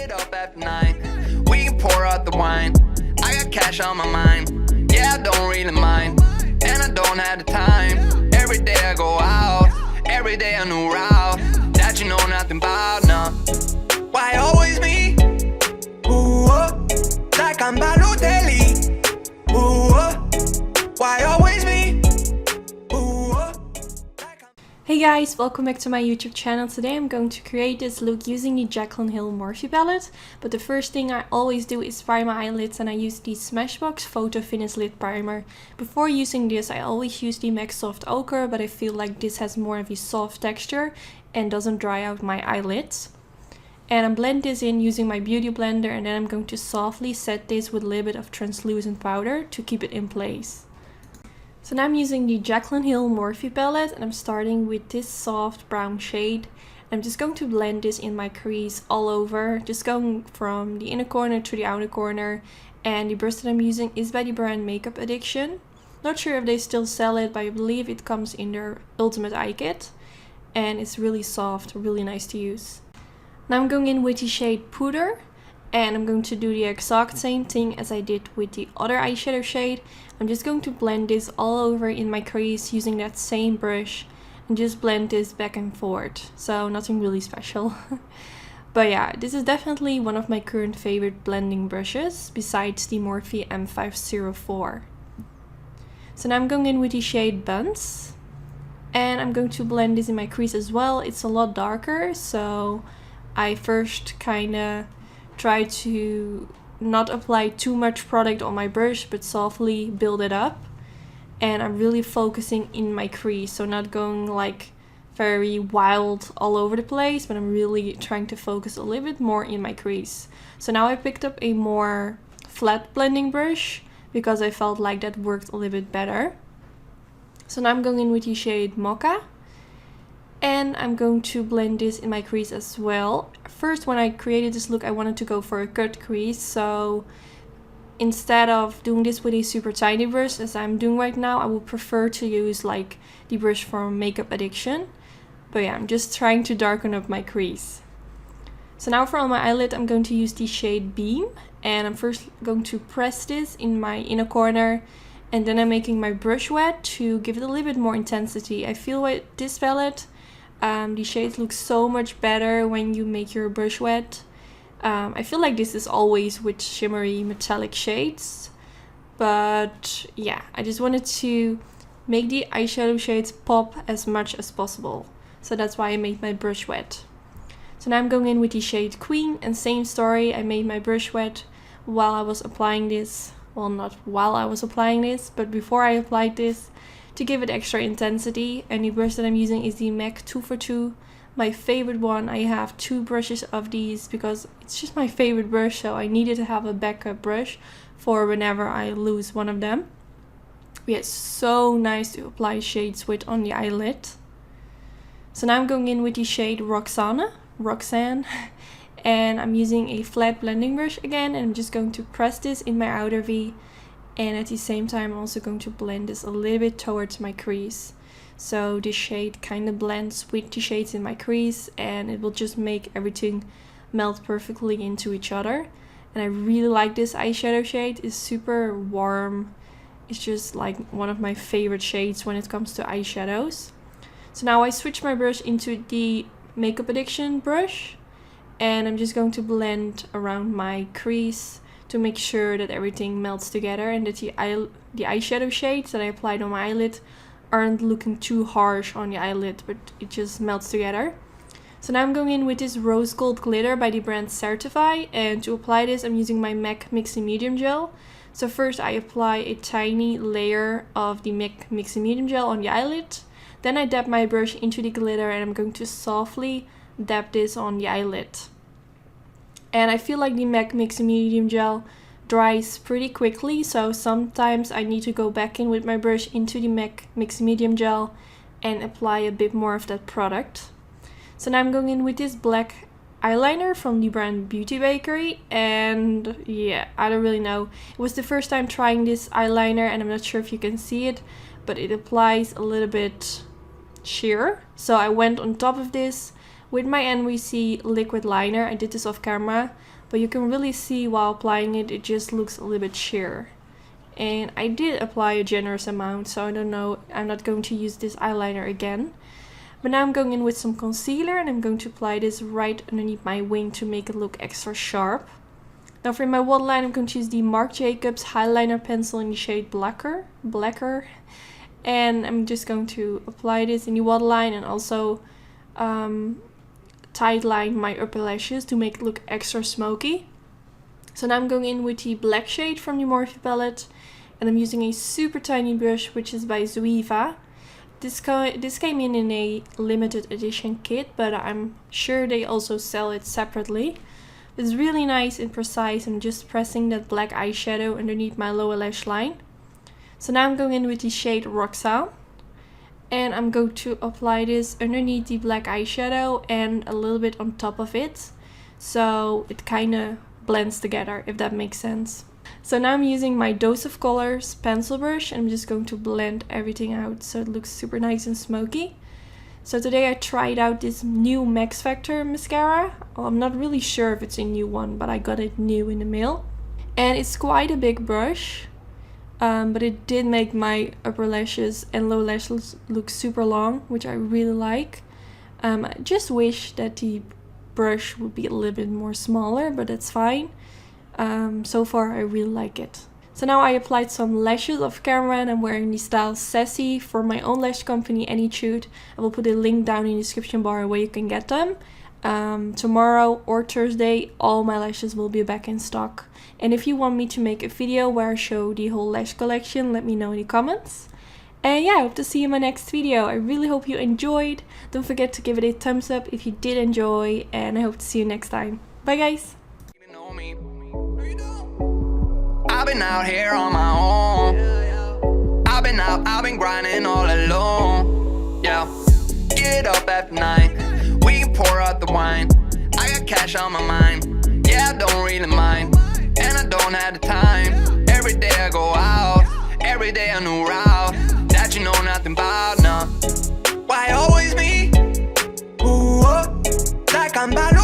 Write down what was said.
it up at 9. We can pour out the wine. I got cash on my mind. Yeah, I don't really mind, and I don't have the time. Every day I go out, every day a new route that you know nothing about, no. Why always me? Ooh, like I'm Balotelli. Ooh, why always me? Ooh, like I'm... Hey guys, welcome back to my YouTube channel. Today I'm going to create this look using the Jaclyn Hill Morphe palette. But the first thing I always do is prime my eyelids, and I use the Smashbox Photo Finish Lid Primer. Before using this I always use the MAC Soft Ochre, but I feel like this has more of a soft texture and doesn't dry out my eyelids. And I blend this in using my beauty blender, and then I'm going to softly set this with a little bit of translucent powder to keep it in place. So now I'm using the Jaclyn Hill Morphe palette, and I'm starting with this soft brown shade. I'm just going to blend this in my crease all over, just going from the inner corner to the outer corner. And the brush that I'm using is by the brand Makeup Addiction. Not sure if they still sell it, but I believe it comes in their Ultimate Eye Kit. And it's really soft, really nice to use. Now I'm going in with the shade Puder, and I'm going to do the exact same thing as I did with the other eyeshadow shade. I'm just going to blend this all over in my crease using that same brush and just blend this back and forth. So nothing really special. But yeah, this is definitely one of my current favorite blending brushes besides the Morphe M504. So now I'm going in with the shade Buns, and I'm going to blend this in my crease as well. It's a lot darker, so I first kinda try to not apply too much product on my brush, but softly build it up. And I'm really focusing in my crease, so not going like very wild all over the place, but I'm really trying to focus a little bit more in my crease. So now I picked up a more flat blending brush because I felt like that worked a little bit better. So now I'm going in with the shade Mocha, and I'm going to blend this in my crease as well. First, when I created this look, I wanted to go for a cut crease, so instead of doing this with a super tiny brush as I'm doing right now, I would prefer to use like the brush from Makeup Addiction. But yeah, I'm just trying to darken up my crease. So now for on my eyelid, I'm going to use the shade Beam, and I'm first going to press this in my inner corner, and then I'm making my brush wet to give it a little bit more intensity. I feel with this palette, the shades look so much better when you make your brush wet. I feel like this is always with shimmery metallic shades, but yeah, I just wanted to make the eyeshadow shades pop as much as possible. So that's why I made my brush wet. So now I'm going in with the shade Queen, and same story, I made my brush wet while I was applying this. Well, not while I was applying this, but before I applied this, to give it extra intensity. And the brush that I'm using is the MAC 242, my favorite one. I have two brushes of these because it's just my favorite brush, so I needed to have a backup brush for whenever I lose one of them. Yeah, it's so nice to apply shades with on the eyelid. So now I'm going in with the shade Roxanne, and I'm using a flat blending brush again, and I'm just going to press this in my outer V. And at the same time, I'm also going to blend this a little bit towards my crease. So this shade kind of blends with the shades in my crease, and it will just make everything melt perfectly into each other. And I really like this eyeshadow shade. It's super warm. It's just like one of my favorite shades when it comes to eyeshadows. So now I switch my brush into the Makeup Addiction brush, and I'm just going to blend around my crease to make sure that everything melts together and that the eyeshadow shades that I applied on my eyelid aren't looking too harsh on the eyelid, but it just melts together. So now I'm going in with this rose gold glitter by the brand Certify, and to apply this I'm using my MAC Mixing Medium Gel. So first I apply a tiny layer of the MAC Mixing Medium Gel on the eyelid, then I dab my brush into the glitter, and I'm going to softly dab this on the eyelid. And I feel like the MAC Mixing Medium Gel dries pretty quickly, so sometimes I need to go back in with my brush into the MAC Mixing Medium Gel and apply a bit more of that product. So now I'm going in with this black eyeliner from the brand Beauty Bakery, and yeah, I don't really know. It was the first time trying this eyeliner, and I'm not sure if you can see it, but it applies a little bit sheer. So I went on top of this With my NYC liquid liner, I did this off camera, but you can really see while applying it, it just looks a little bit sheer. And I did apply a generous amount, so I don't know, I'm not going to use this eyeliner again. But now I'm going in with some concealer and I'm going to apply this right underneath my wing to make it look extra sharp. Now for my waterline, I'm going to use the Marc Jacobs Highliner pencil in the shade Blacker. And I'm just going to apply this in the waterline and also tight line my upper lashes to make it look extra smoky. So now I'm going in with the black shade from the Morphe palette, and I'm using a super tiny brush, which is by Zoeva. This came in a limited edition kit, but I'm sure they also sell it separately. It's really nice and precise. I'm just pressing that black eyeshadow underneath my lower lash line. So now I'm going in with the shade Roxanne, and I'm going to apply this underneath the black eyeshadow and a little bit on top of it, so it kind of blends together, if that makes sense. So now I'm using my Dose of Colors pencil brush and I'm just going to blend everything out so it looks super nice and smoky. So today I tried out this new Max Factor mascara. Well, I'm not really sure if it's a new one, but I got it new in the mail. And it's quite a big brush, but it did make my upper lashes and lower lashes look super long, which I really like. I just wish that the brush would be a little bit more smaller, but that's fine. So far I really like it. So now I applied some lashes off camera and I'm wearing the style Sassy for my own lash company, Anytude. I will put a link down in the description bar where you can get them. Tomorrow or Thursday all my lashes will be back in stock. And if you want me to make a video where I show the whole lash collection, let me know in the comments. And yeah, I hope to see you in my next video. I really hope you enjoyed. Don't forget to give it a thumbs up if you did enjoy, and I hope to see you next time. Bye guys! I've been out here on my own. I've been grinding all alone. Yeah, get up after 9. We can pour out the wine. I got cash on my mind. Yeah, I don't really mind, and I don't have the time. Every day I go out, every day a new route that you know nothing about, nah. Why always me? Ooh, like I'm bad.